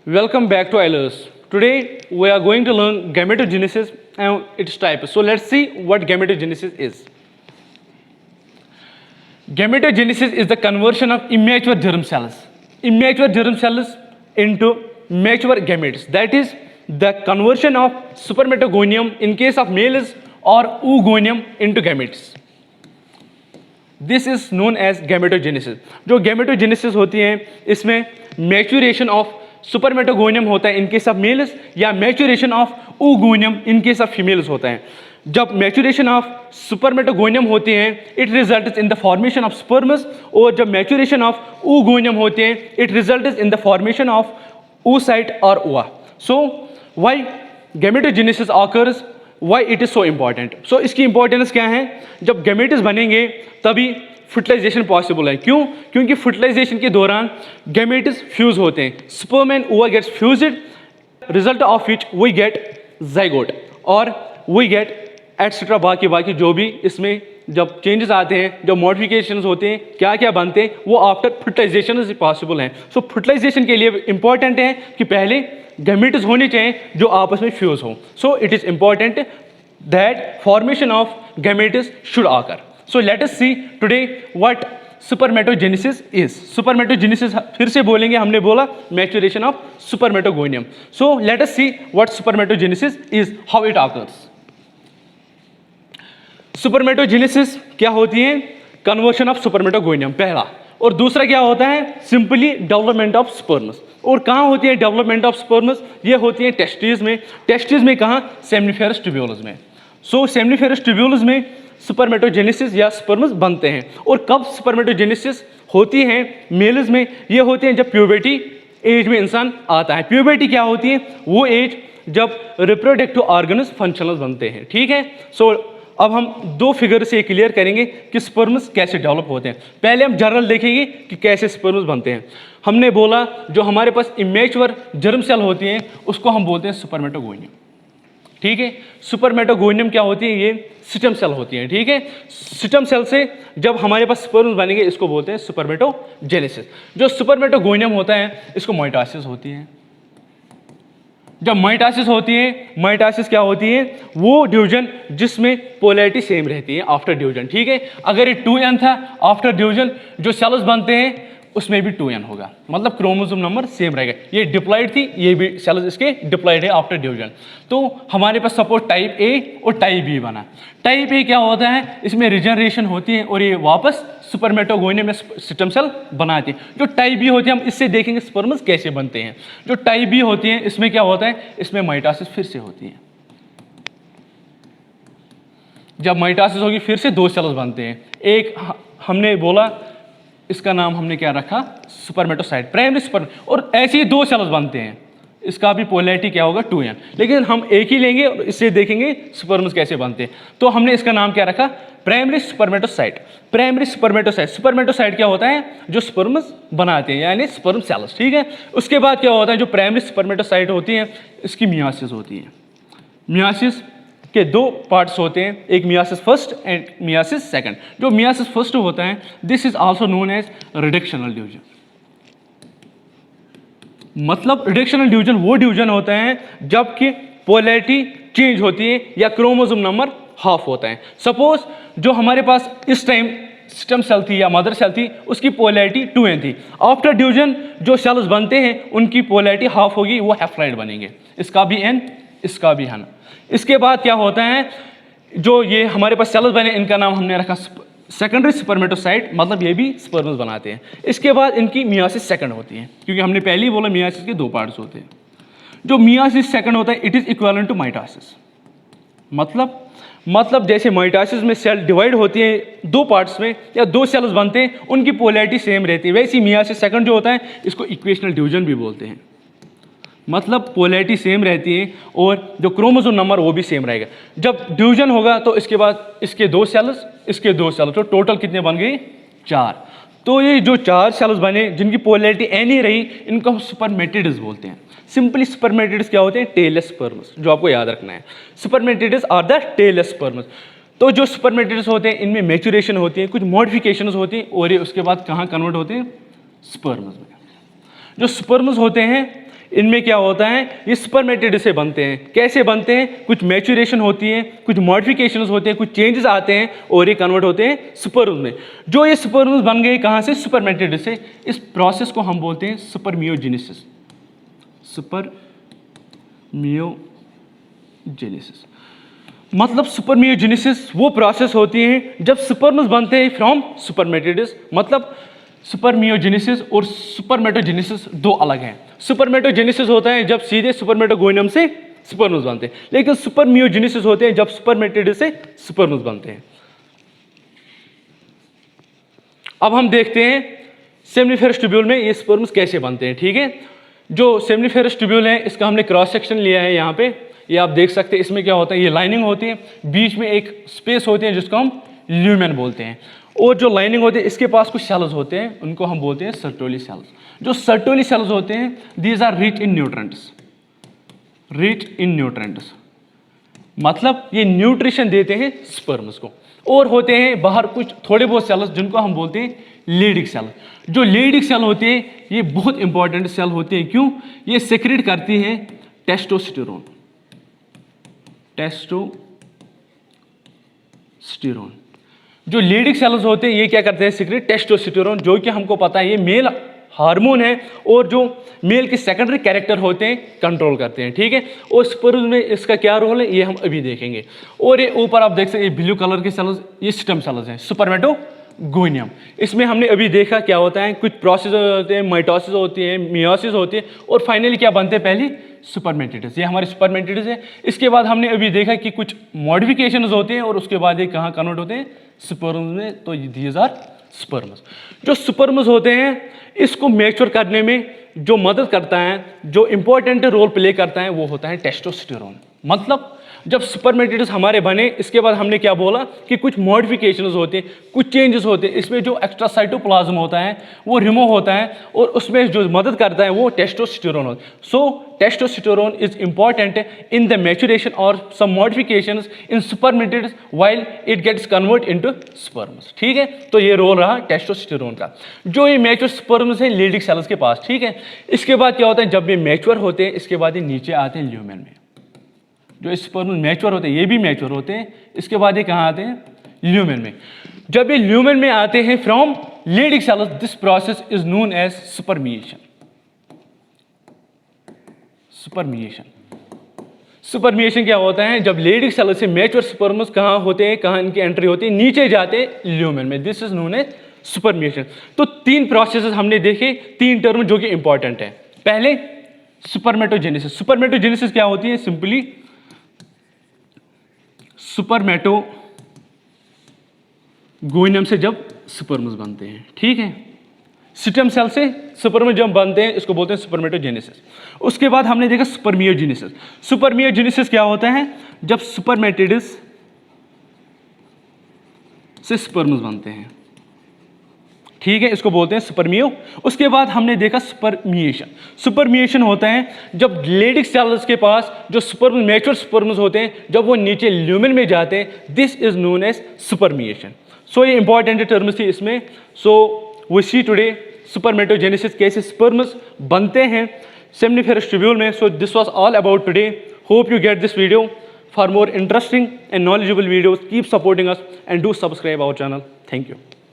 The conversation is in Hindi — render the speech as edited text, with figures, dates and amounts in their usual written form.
Welcome back to ILS. Today we are going to learn gametogenesis and its types. So let's see what gametogenesis is. Gametogenesis is the conversion of immature germ cells into mature gametes. That is the conversion of spermatogonium in case of males or oogonium into gametes. This is known as gametogenesis. जो गैमेटोजेनेसिस होती है इसमें मैच्योरेशन ऑफ सुपरमेटोगोनियम होता है इन केस ऑफ मेल्स या maturation of oogonium in case of females होता है. जब मैच्योरेशन ऑफ सुपरमेटोगोनियम होते हैं it results in the formation of sperms, और जब मैच्योरेशन ऑफ ओगोनियम होते हैं it results in the formation of oocyte और ova. So why gametogenesis occurs, why it is so important. सो इसकी इंपॉर्टेंस क्या है? जब गैमेट्स बनेंगे तभी फर्टिलाइजेशन पॉसिबल है. क्यों? क्योंकि फर्टिलाइजेशन के दौरान गैमेट्स फ्यूज होते हैं. Sperm and ova gets fused, result of which we get zygote और वी गेट एटसेट्रा. बाकी जो भी इसमें जब चेंजेस आते हैं, जब मॉडिफिकेशंस होते हैं, क्या क्या बनते हैं, वो आफ्टर फर्टिलाइजेशन से पॉसिबल हैं. सो फर्टिलाइजेशन के लिए इंपॉर्टेंट है कि पहले गैमेट्स होने चाहिए जो आपस में फ्यूज हो. So it is important that formation of gametes should occur. So let us see today what spermatogenesis is. Spermatogenesis फिर से बोलेंगे, हमने बोला maturation of spermatogonium. So let us see what spermatogenesis is, how it occurs. Spermatogenesis क्या होती है? कन्वर्शन ऑफ सुपरमेटोगोनियम पहला. और दूसरा क्या होता है? Simply development of sperms. और कहाँ होती है डेवलपमेंट ऑफ स्पर्म्स? ये होती है टेस्टिस में. टेस्टिस में कहाँ? सेमनिफेरस ट्यूब्यूल्स में. सो सेमनिफेरस ट्यूब्यूल्स में सुपरमेटोजेनेसिस या स्पर्म्स बनते हैं. और कब सुपरमेटोजेनेसिस होती है मेल्स में? ये होते हैं जब प्यूबर्टी एज में इंसान आता है. प्यूबर्टी क्या होती है? वो एज जब रिप्रोडक्टिव ऑर्गन्स फंक्शनल बनते हैं. ठीक है. सो अब हम दो फिगर से क्लियर करेंगे कि स्पर्म्स कैसे डेवलप होते हैं. पहले हम जनरल देखेंगे कि कैसे स्पर्म्स बनते हैं. हमने बोला जो हमारे पास इमेच्योर जर्म सेल होती हैं उसको हम बोलते हैं सुपरमेटोगोनियम. ठीक है. सुपरमेटोगोनियम क्या होती है? ये सिस्टम सेल होती हैं. ठीक है. सिस्टम सेल से जब हमारे पास स्पर्म्स बनेंगे इसको बोलते हैं सुपरमेटोजेनेसिस. जो सुपरमेटोगोनियम होता है इसको माइटोसिस होती है. जब माइटोसिस होती है, माइटोसिस क्या होती है? वो डिवीजन जिसमें पोलैरिटी सेम रहती है आफ्टर डिवीजन. ठीक है. अगर ये 2n था, आफ्टर डिवीजन जो सेल्स बनते हैं उसमें भी 2n होगा, मतलब क्रोमोसोम नंबर सेम रहेगा. ये डिप्लॉइड थी, ये भी सेल्स इसके डिप्लॉइड है आफ्टर डिवीजन. तो हमारे पास सपोज टाइप ए और टाइप बी बना. टाइप ए क्या होता है? इसमें रिजनरेशन होती है और ये वापस सुपरमेटोगोनियम में सिस्टम सेल बनाती है. जो टाइप बी होती है हम इससे देखेंगे स्पर्म्स कैसे बनते हैं. जो टाइप बी होती है इसमें क्या होता है? इसमें माइटोसिस फिर से होती है. जब माइटोसिस होगी फिर से दो सेल्स बनते हैं. एक हमने बोला इसका नाम हमने क्या रखा? सुपरमेटोसाइट, प्राइमरी सुपर. और ऐसे ही दो सेल्स बनते हैं. इसका भी पोलैरिटी क्या होगा? 2n. लेकिन हम एक ही लेंगे और इससे देखेंगे स्पर्म्स कैसे बनते हैं. तो हमने इसका नाम क्या रखा? प्राइमरी सुपरमेटोसाइट. प्राइमरी सुपरमेटोसाइट. सुपरमेटोसाइट क्या होता है? जो स्पर्म्स बनाते हैं यानी स्पर्म सेल्स. ठीक है. उसके बाद क्या होता है? जो प्राइमरी सुपरमेटोसाइट होती है इसकी मियोसिस होती है. मियोसिस के दो पार्ट्स होते हैं, एक meiosis first and meiosis second. जो मियोसिस फर्स्ट होता है this is also known as reductional division. मतलब रिडक्शनल डिवीजन वो डिवीजन होता है जबकि पोलैरिटी चेंज होती है या क्रोमोसोम नंबर हाफ होता है. सपोज जो हमारे पास इस टाइम सिस्टम सेल थी या मदर सेल थी उसकी पोलैरिटी 2n थी. आफ्टर डिवीजन जो सेल्स बनते हैं उनकी पोलैरिटी हाफ होगी, वो हैप्लॉइड बनेंगे. इसका भी n, इसका भी n. इसके बाद क्या होता है? जो ये हमारे पास सेल्स बने इनका नाम हमने रखा सेकेंडरी सुपरमेटोसाइट, मतलब ये भी स्पर्म्स बनाते हैं. इसके बाद इनकी मियोसिस सेकंड होती है, क्योंकि हमने पहले ही बोला मियोसिस के दो पार्ट्स होते हैं. जो मियोसिस सेकंड होता है it is equivalent to mitosis. मतलब जैसे माइटोसिस में सेल डिवाइड होती है दो पार्ट्स में या दो सेल्स बनते हैं उनकी पोलैरिटी सेम रहती है, वैसे ही मियोसिस सेकंड जो होता है इसको इक्वेशनल डिवीजन भी बोलते हैं. मतलब पोलैरिटी सेम रहती है और जो क्रोमोसोम नंबर वो भी सेम रहेगा. जब डिवीजन होगा तो इसके बाद इसके दो सेल्स, इसके दो सेल्स, तो टोटल कितने बन गए? 4. तो ये जो 4 सेल्स बने जिनकी पोलैरिटी n ही रही इनको हम सुपरमेटिड्स बोलते हैं. सिंपली सुपरमेटिड्स क्या होते हैं? टेललेस स्पर्म्स, जो आपको याद रखना है. सुपरमेटिड्स आर द टेललेस स्पर्म्स. तो जो सुपरमेटिड्स होते हैं इनमें मैच्योरेशन होती है, कुछ मॉडिफिकेशंस होती हैं और ये उसके बाद कहाँ कन्वर्ट होते हैं? स्पर्म्स में. जो स्पर्म्स होते हैं इनमें क्या होता है, ये स्पर्मेटिड से बनते हैं। कैसे बनते हैं, कुछ मैच्योरेशन होती है, कुछ मॉडिफिकेशंस होते हैं, कुछ चेंजेस आते हैं और ये कन्वर्ट होते हैं स्पर्म्स में। जो ये स्पर्म्स बन गए कहाँ से, स्पर्मेटिड से। इस प्रोसेस को हम बोलते हैं स्पर्मियोजेनेसिस। स्पर्मियोजेनेसिस मतलब स्पर्मियोजेनेसिस वो प्रोसेस होती है जब स्पर्म्स बनते हैं फ्रॉम स्पर्मेटिड्स। मतलब स्पर्मियोजेनेसिस और स्पर्मेटोजेनेसिस दो अलग हैं। स्पर्मेटोजेनेसिस होता है जब सीधे स्पर्मेटोगोनियम से स्पर्म्स बनते हैं, लेकिन स्पर्मियोजेनेसिस होते हैं जब स्पर्मेटिड से स्पर्म्स बनते हैं। अब हम देखते हैं सेमनीफेरस ट्यूब्यूल में ये स्पर्म्स कैसे बनते हैं। ठीक है, जो सेमनीफेरस ट्यूब्यूल है इसका हमने क्रॉस सेक्शन लिया है यहाँ पे, ये आप देख सकते हैं। इसमें क्या होता है, ये लाइनिंग होती है, बीच में एक स्पेस होती है जिसको हम ल्यूमेन बोलते हैं, और जो लाइनिंग होती है इसके पास कुछ सेल्स होते हैं, उनको हम बोलते हैं सर्टोली सेल्स। जो सर्टोली सेल्स होते हैं these are rich in nutrients. Rich in nutrients मतलब ये न्यूट्रिशन देते हैं स्पर्म्स को। और होते हैं बाहर कुछ थोड़े बहुत सेल्स जिनको हम बोलते हैं लेडिक सेल। जो लेडिक सेल होते हैं ये बहुत इंपॉर्टेंट सेल होते हैं। क्यों, ये सेक्रेट करती हैं टेस्टोस्टेरोन। टेस्टोस्टेरोन जो लेडिक सेल्स होते हैं ये क्या करते हैं, सीक्रेट टेस्टोस्टेरोन, जो कि हमको पता है ये मेल हार्मोन है और जो मेल के सेकेंडरी कैरेक्टर होते हैं कंट्रोल करते हैं। ठीक है, और स्पर्म में इसका क्या रोल है ये हम अभी देखेंगे। और ये ऊपर आप देख सकते हैं ब्लू कलर के सेल्स, ये स्टेम सेल्स हैं, स्पर्मेटोगोनियम। इसमें हमने अभी देखा क्या होता है, कुछ प्रोसेस होते हैं, माइटोसिस होती है, मियोसिस होती है, और फाइनली क्या बनते हैं, पहले स्पर्मेटिड्स। ये हमारे स्पर्मेटिड्स है। इसके बाद हमने अभी देखा कि कुछ मॉडिफिकेशंस होते हैं और उसके बाद ये कहाँ कन्वर्ट होते हैं, स्पर्म्स में। तो दीज आर स्पर्म्स। जो स्पर्म्स होते हैं इसको मैच्योर करने में जो मदद करता है, जो इंपॉर्टेंट रोल प्ले करता है, वो होता है टेस्टोस्टेरोन। मतलब जब स्पर्मेटिड्स हमारे बने इसके बाद हमने क्या बोला कि कुछ मॉडिफिकेशंस होते हैं, कुछ चेंजेस होते हैं। इसमें जो एक्स्ट्रा साइटोप्लाज्म होता है वो रिमूव होता है और उसमें जो मदद करता है वो टेस्टोस्टेरोन होता है। So testosterone is important in the maturation और some modifications in spermatids while it gets convert into sperms. ठीक है, तो ये रोल रहा टेस्टोस्टेरोन का। जो ये मैच्योर स्पर्म्स हैं लेडिक सेल्स के पास। ठीक है, इसके बाद क्या होता है, जब ये मैच्योर होते हैं इसके बाद ये नीचे आते हैं ल्यूमेन में। जो स्पर्म मैच्योर होते हैं ये भी मैच्योर होते हैं, इसके बाद ये कहाँ आते हैं, ल्यूमेन में। जब ये ल्यूमेन में आते हैं from Leydig cells, this process is known as spermiation. Spermiation spermiation क्या होता है, जब लेडिक सेल से मैच्योर स्पर्म्स कहाँ होते हैं, कहाँ इनकी एंट्री होती है, नीचे जाते हैं ल्यूमेन में। This is known as spermiation. तो तीन प्रोसेसेस हमने देखे, तीन टर्म जो कि इंपॉर्टेंट है। पहले सुपरमेटोजेनेसिस। सुपरमेटोजेनेसिस क्या होती है, सिंपली सुपरमेटोगोनियम से जब स्पर्म्स बनते हैं। ठीक है, स्टेम सेल से स्पर्म जब बनते हैं इसको बोलते हैं सुपरमेटोजेनेसिस। उसके बाद हमने देखा स्पर्मियोजेनेसिस। सुपरमियोजेनेसिस क्या होता है, जब सुपरमेटिड्स से स्पर्म्स बनते हैं। ठीक है, इसको बोलते हैं सुपरमियो। उसके बाद हमने देखा सुपरमिएशन। सुपरमिएशन होता है जब लेडिक सेल्स के पास जो स्पर्म मैच्योर स्पर्म्स होते हैं जब वो नीचे ल्यूमेन में जाते हैं, दिस इज नोन एज सुपरमिएशन। सो ये इंपॉर्टेंट टर्म्स थी इसमें। सो वी सी टुडे सुपरमेटोजेनेसिस, कैसे स्पर्म्स बनते हैं सेमनीफेरस ट्यूब्यूल में। So this was all about today. Hope you get this video. For more interesting and knowledgeable videos, keep supporting us and do subscribe our channel. Thank you.